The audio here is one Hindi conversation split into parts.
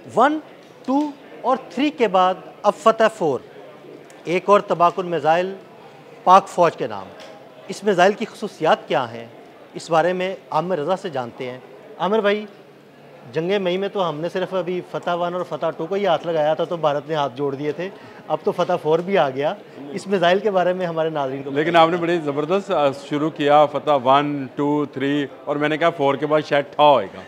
1, 2 और 3 के बाद अब फतह 4, एक और तबाकुन मिज़ाइल पाक फ़ौज के नाम। इस मिज़ाइल की खसूसियात क्या हैं, इस बारे में आमिर रज़ा से जानते हैं। आमिर भाई, जंग मई में तो हमने सिर्फ अभी फतह 1 और फतह 2 को ही हाथ लगाया था, तो भारत ने हाथ जोड़ दिए थे। अब तो फतह 4 भी आ गया। इस मिज़ाइल के बारे में हमारे नाज़रीन को लेकिन आपने बड़ी ज़बरदस्त शुरू किया, फतह 1, 2, 3 और मैंने कहा 4 के बाद शायद ठा होएगा।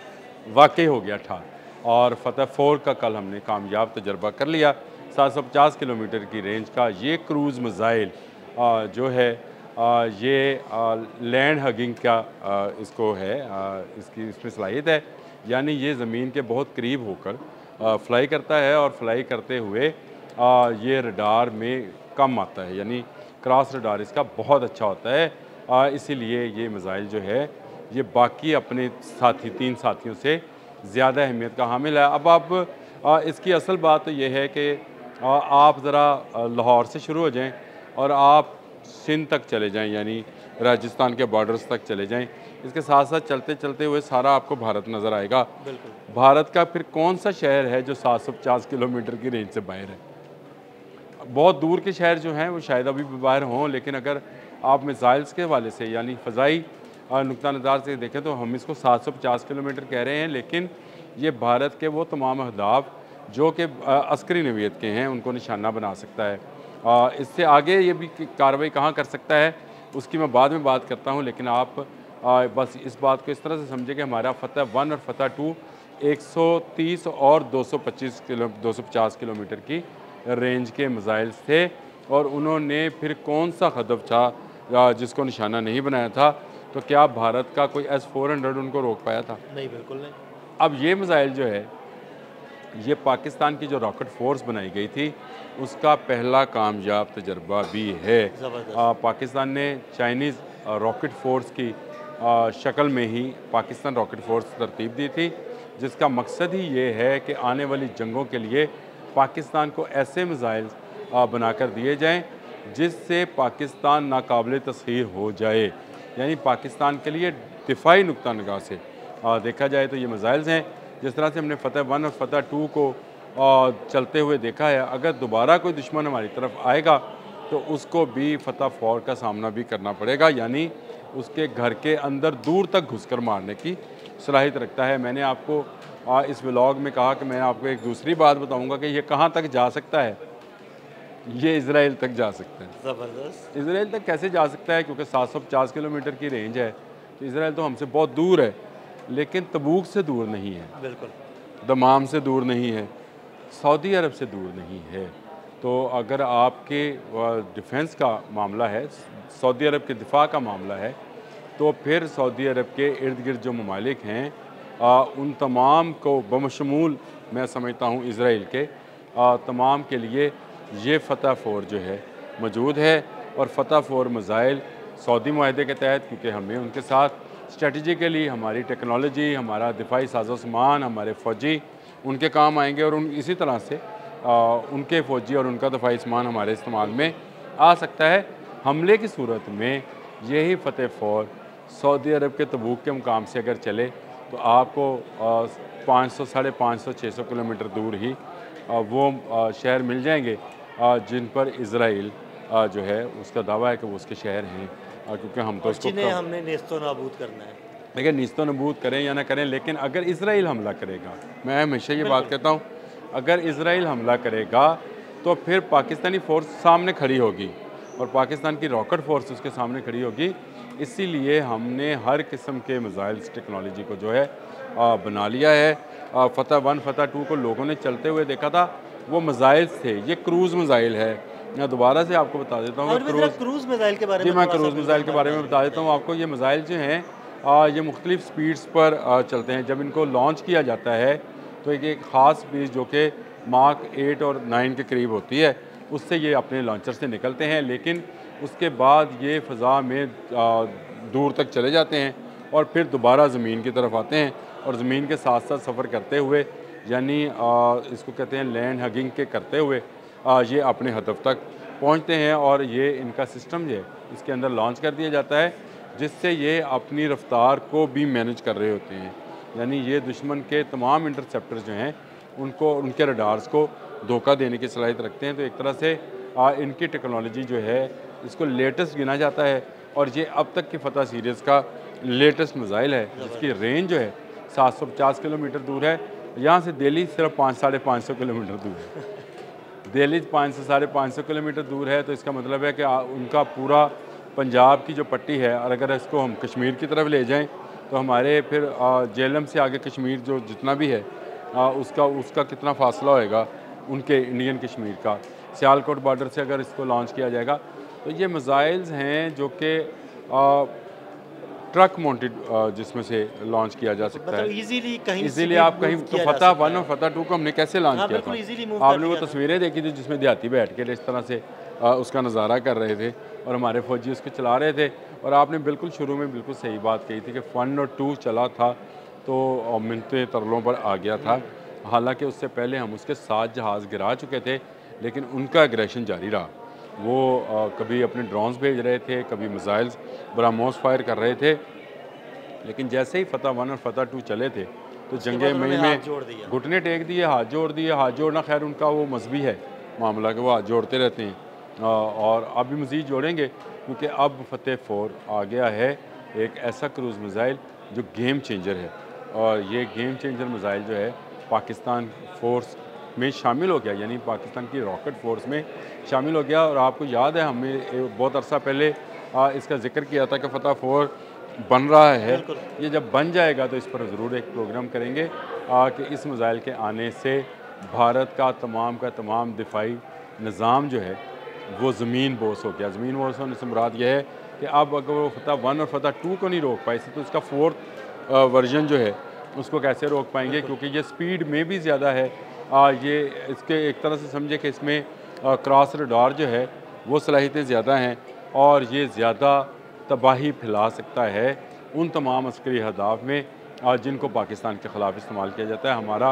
वाकई हो गया ठा, और फतह 4 का कल हमने कामयाब तजर्बा कर लिया। 750 किलोमीटर की रेंज का ये क्रूज़ मिज़ाइल जो है ये लैंड हगिंग का इसको है, इसकी इसमें सलाहियत है, यानी ये ज़मीन के बहुत करीब होकर फ्लाई करता है, और फ्लाई करते हुए ये रडार में कम आता है, यानी क्रॉस रडार इसका बहुत अच्छा होता है। इसीलिए ये मिज़ाइल जो है ये बाकी अपने साथी 3 साथियों से ज़्यादा अहमियत का हामिल है। अब आप इसकी असल बात तो ये है कि आप ज़रा लाहौर से शुरू हो जाएं और आप सिंध तक चले जाएं, यानी राजस्थान के बॉर्डर्स तक चले जाएं। इसके साथ साथ चलते चलते हुए सारा आपको भारत नज़र आएगा। भारत का फिर कौन सा शहर है जो 750 किलोमीटर की रेंज से बाहर है? बहुत दूर के शहर जो हैं वो शायद अभी भी बाहर हों, लेकिन अगर आप मिसाइल्स के हवाले से यानी फ़ज़ाई नुक्ता नज़र से देखें तो हम इसको 750 किलोमीटर कह रहे हैं, लेकिन ये भारत के वो तमाम अहदाफ जो कि अस्करी नवीयत के हैं उनको निशाना बना सकता है। इससे आगे ये भी कार्रवाई कहाँ कर सकता है उसकी मैं बाद में बात करता हूँ, लेकिन आप बस इस बात को इस तरह से समझें कि हमारा फतह 1 और फतह 2 130 और 250 किलोमीटर की रेंज के मिज़ाइल्स थे, और उन्होंने फिर कौन सा हदफ था जिसको निशाना नहीं बनाया था? तो क्या भारत का कोई S-400 उनको रोक पाया था? नहीं, बिल्कुल नहीं। अब ये मिज़ाइल जो है ये पाकिस्तान की जो रॉकेट फोर्स बनाई गई थी उसका पहला कामयाब तजर्बा भी है। पाकिस्तान ने चाइनीज़ रॉकेट फोर्स की शक्ल में ही पाकिस्तान रॉकेट फोर्स तरतीब दी थी, जिसका मकसद ही ये है कि आने वाली जंगों के लिए पाकिस्तान को ऐसे मिज़ाइल बनाकर दिए जाएं जिससे पाकिस्तान नाकाबिल तस्खीर हो जाए। यानी पाकिस्तान के लिए दिफाई नुक्ता निगाह से देखा जाए तो ये मिज़ाइल्स हैं। जिस तरह से हमने फतह 1 और फतह 2 को चलते हुए देखा है, अगर दोबारा कोई दुश्मन हमारी तरफ आएगा तो उसको भी फतह 4 का सामना भी करना पड़ेगा, यानी उसके घर के अंदर दूर तक घुसकर मारने की सलाहियत रखता है। मैंने आपको इस व्लॉग में कहा कि मैं आपको एक दूसरी बात बताऊंगा कि ये कहाँ तक जा सकता है। ये इजराइल तक जा सकता है। ज़बरदस्त। इजराइल तक कैसे जा सकता है? क्योंकि 750 किलोमीटर की रेंज है, तो इजराइल तो हमसे बहुत दूर है, लेकिन तबूक से दूर नहीं है, बिल्कुल दमाम से दूर नहीं है, सऊदी अरब से दूर नहीं है। तो अगर आपके डिफेंस का मामला है, सऊदी अरब के दिफा का मामला है, तो फिर सऊदी अरब के इर्द गिर्द जो ममालिक हैं उन तमाम को बमशमूल मैं समझता हूँ इजराइल के तमाम के लिए ये फतह 4 जो है मौजूद है। और फतह 4 मिज़ाइल सऊदी मुआहदे के तहत, क्योंकि हमें उनके साथ स्ट्रेटजिकली हमारी टेक्नोलॉजी, हमारा दिफाई साजो सामान, हमारे फ़ौजी उनके काम आएंगे, और इसी तरह से उनके फ़ौजी और उनका दिफाई सामान हमारे इस्तेमाल में आ सकता है। हमले की सूरत में यही फतह 4 सऊदी अरब के तबूक के मुकाम से अगर चले तो आपको 500, 550, 600 किलोमीटर दूर ही वो शहर मिल जाएंगे जिन पर इजराइल जो है उसका दावा है कि वो उसके शहर हैं, क्योंकि हम तो उसको हमने नेस्तो नाबूद करना है। लेकिन नेस्तो नाबूद करें या ना करें, लेकिन अगर इजराइल हमला करेगा, मैं हमेशा ये बात कहता हूँ, अगर इजराइल हमला करेगा तो फिर पाकिस्तानी फ़ोर्स सामने खड़ी होगी और पाकिस्तान की रॉकेट फोर्स उसके सामने खड़ी होगी। इसीलिए हमने हर किस्म के मिज़ाइल्स टेक्नोलॉजी को जो है बना लिया है। फतह 1, फतह 2 को लोगों ने चलते हुए देखा था, वो मिज़ाइल्स थे, ये क्रूज़ मिज़ाइल है। मैं दोबारा से आपको बता देता हूँ क्रूज़ मिज़ाइल के बारे में। जी, मैं क्रूज़ मिज़ाइल के बारे में बता देता हूँ आपको। ये मिज़ाइल जो हैं ये मुख्तलिफ़ स्पीड्स पर चलते हैं। जब इनको लॉन्च किया जाता है तो एक ख़ास स्पीड जो कि माक 8 और 9 के करीब होती है, उससे ये अपने लॉन्चर से निकलते हैं, लेकिन उसके बाद ये फ़ज़ा में दूर तक चले जाते हैं और फिर दोबारा ज़मीन की तरफ आते हैं, और ज़मीन के साथ साथ सफ़र करते हुए, यानी इसको कहते हैं लैंड हगिंग के करते हुए ये अपने हदफ तक पहुंचते हैं। और ये इनका सिस्टम जो है इसके अंदर लॉन्च कर दिया जाता है, जिससे ये अपनी रफ्तार को भी मैनेज कर रहे होते हैं। यानी ये दुश्मन के तमाम इंटरसेप्टर जो हैं उनको उनके रडार्स को धोखा देने की सलाहियत रखते हैं। तो एक तरह से इनकी टेक्नोलॉजी जो है इसको लेटेस्ट गिना जाता है और ये अब तक की फतह सीरीज़ का लेटेस्ट मिसाइल है जिसकी रेंज जो है 750 किलोमीटर दूर है। यहाँ से दिल्ली सिर्फ 500-550 किलोमीटर दूर है। दिल्ली 500 से 550 किलोमीटर दूर है। तो इसका मतलब है कि उनका पूरा पंजाब की जो पट्टी है और अगर इसको हम कश्मीर की तरफ ले जाएं तो हमारे फिर जेलम से आगे कश्मीर जो जितना भी है उसका कितना फासला होएगा उनके इंडियन कश्मीर का। सियालकोट बॉर्डर से अगर इसको लॉन्च किया जाएगा तो ये मिसाइल्स हैं जो कि ट्रक माउंटेड जिसमें से लॉन्च किया जा सकता है। इजीली आप कहीं तो फतह 1 और फतह 2 को हमने कैसे लॉन्च किया था, आपने वो तस्वीरें देखी थी जिसमें देहाती बैठ के इस तरह से उसका नज़ारा कर रहे थे और हमारे फौजी उसको चला रहे थे। और आपने बिल्कुल शुरू में बिल्कुल सही बात कही थी कि 1 और 2 चला था तो मिनटें तरलों पर आ गया था। हालांकि उससे पहले हम उसके 7 जहाज़ गिरा चुके थे लेकिन उनका एग्रेशन जारी रहा। वो कभी अपने ड्रोन्स भेज रहे थे, कभी मिसाइल्स ब्रह्मोस फायर कर रहे थे। लेकिन जैसे ही फतह 1 और फतह 2 चले थे तो जंगे मई में घुटने टेक दिए, हाथ जोड़ दिए। हाथ जोड़ना खैर उनका वो मजहबी है मामला कि वो हाथ जोड़ते रहते हैं और अब भी मज़ीद जोड़ेंगे क्योंकि अब फतह 4 आ गया है, एक ऐसा क्रूज़ मिसाइल जो गेम चेंजर है। और ये गेम चेंजर मिसाइल जो है पाकिस्तान फोर्स में शामिल हो गया, यानी पाकिस्तान की रॉकेट फोर्स में शामिल हो गया। और आपको याद है हमें बहुत अरसा पहले इसका जिक्र किया था कि फतह 4 बन रहा है। ये जब बन जाएगा तो इस पर ज़रूर एक प्रोग्राम करेंगे कि इस मिसाइल के आने से भारत का तमाम दिफाई निज़ाम जो है वो ज़मीन बोस हो गया। ज़मीन बोस होने से मुराद ये है कि अब अगर वो फतह 1 और फतह 2 को नहीं रोक पाए तो इसका 4th वर्जन जो है उसको कैसे रोक पाएंगे, क्योंकि ये स्पीड में भी ज़्यादा है। ये इसके एक तरह से समझे कि इसमें क्रॉस रडार जो है वो सलाहियतें ज़्यादा हैं और ये ज़्यादा तबाही फैला सकता है उन तमाम अस्करी अहदाफ में जिनको पाकिस्तान के ख़िलाफ़ इस्तेमाल किया जाता है। हमारा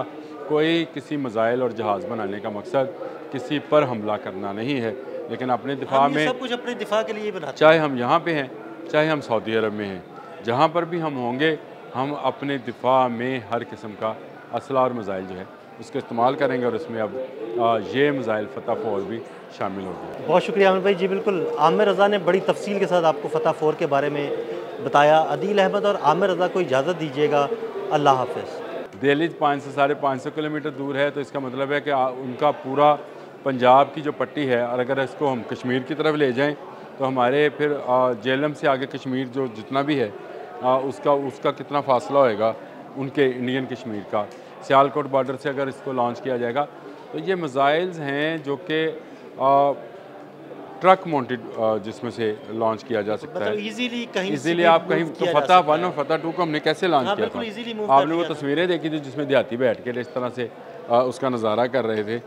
कोई किसी मिसाइल और जहाज़ बनाने का मकसद किसी पर हमला करना नहीं है, लेकिन अपने दिफा में सब कुछ अपने दिफा के लिए बनाते हैं। चाहे हम यहाँ पे हैं, चाहे हम सऊदी अरब में हैं, जहाँ पर भी हम होंगे हम अपने दिफा में हर किस्म का असला और मिसाइल जो है उसका इस्तेमाल करेंगे। और इसमें अब ये मिसाइल फतह 4 भी शामिल हो गया। बहुत शुक्रिया आमिर भाई जी। बिल्कुल आमिर रज़ा ने बड़ी तफसील के साथ आपको फतह 4 के बारे में बताया। अदील अहमद और आमिर रज़ा को इजाज़त दीजिएगा। अल्लाह हाफ़िज़। दिल्ली 500 से 550 किलोमीटर दूर है। तो इसका मतलब है कि उनका पूरा पंजाब की जो पट्टी है और अगर इसको हम कश्मीर की तरफ ले जाएं तो हमारे फिर जेलम से आगे कश्मीर जो जितना भी है उसका कितना फासला होएगा उनके इंडियन कश्मीर का। सियालकोट बॉर्डर से अगर इसको लॉन्च किया जाएगा तो ये मिसाइल्स हैं जो कि ट्रक माउंटेड जिसमें से लॉन्च किया जा सकता है। इजीली आप कहीं तो फतह 1 और फतह 2 को हमने कैसे लॉन्च किया था, आपने वो तस्वीरें देखी थी जिसमें देहाती बैठ के इस तरह से उसका नज़ारा कर रहे थे।